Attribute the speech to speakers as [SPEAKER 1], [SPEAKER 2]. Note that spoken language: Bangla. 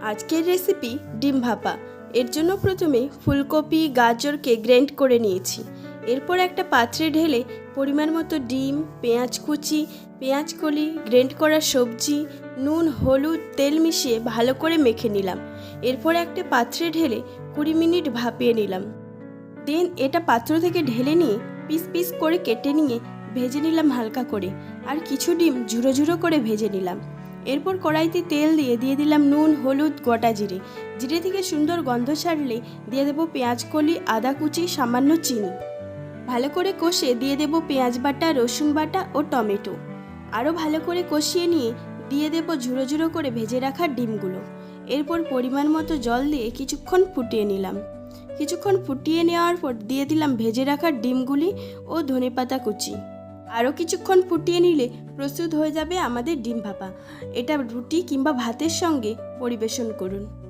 [SPEAKER 1] আজকের রেসিপি ডিম ভাপা। এর জন্য প্রথমে ফুলকপি গাজরকে গ্রেন্ড করে নিয়েছি। এরপর একটা পাত্রে ঢেলে পরিমাণ মতো ডিম, পেঁয়াজ কুচি, পেঁয়াজ কলি, গ্রেন্ড করা সবজি, নুন, হলুদ, তেল মিশিয়ে ভালো করে মেখে নিলাম। এরপর একটা পাত্রে ঢেলে 20 মিনিট ভাপিয়ে নিলাম। দেন এটা পাত্র থেকে ঢেলে নিয়ে পিস পিস করে কেটে নিয়ে ভেজে নিলাম হালকা করে। আর কিছু ডিম ঝুড়ো ঝুড়ো করে ভেজে নিলাম। এরপর কড়াইতে তেল দিয়ে দিলাম নুন, হলুদ, গোটা জিরে। জিরে থেকে সুন্দর গন্ধ ছাড়লে দিয়ে দেবো পেঁয়াজ কলি, আদা কুচি, সামান্য চিনি। ভালো করে কষে দিয়ে দেবো পেঁয়াজ বাটা, রসুন বাটা ও টমেটো। আরও ভালো করে কষিয়ে নিয়ে দিয়ে দেবো ঝুড়ো ঝুড়ো করে ভেজে রাখা ডিমগুলো। এরপর পরিমাণ মতো জল দিয়ে কিছুক্ষণ ফুটিয়ে নিলাম। কিছুক্ষণ ফুটিয়ে নেওয়ার পর দিয়ে দিলাম ভেজে রাখা ডিমগুলি ও ধনেপাতা কুচি। আরও কিছুক্ষণ ফুটিয়ে নিলে প্রস্তুত হয়ে যাবে আমাদের ডিম ভাপা। এটা রুটি কিংবা ভাতের সঙ্গে পরিবেশন করুন।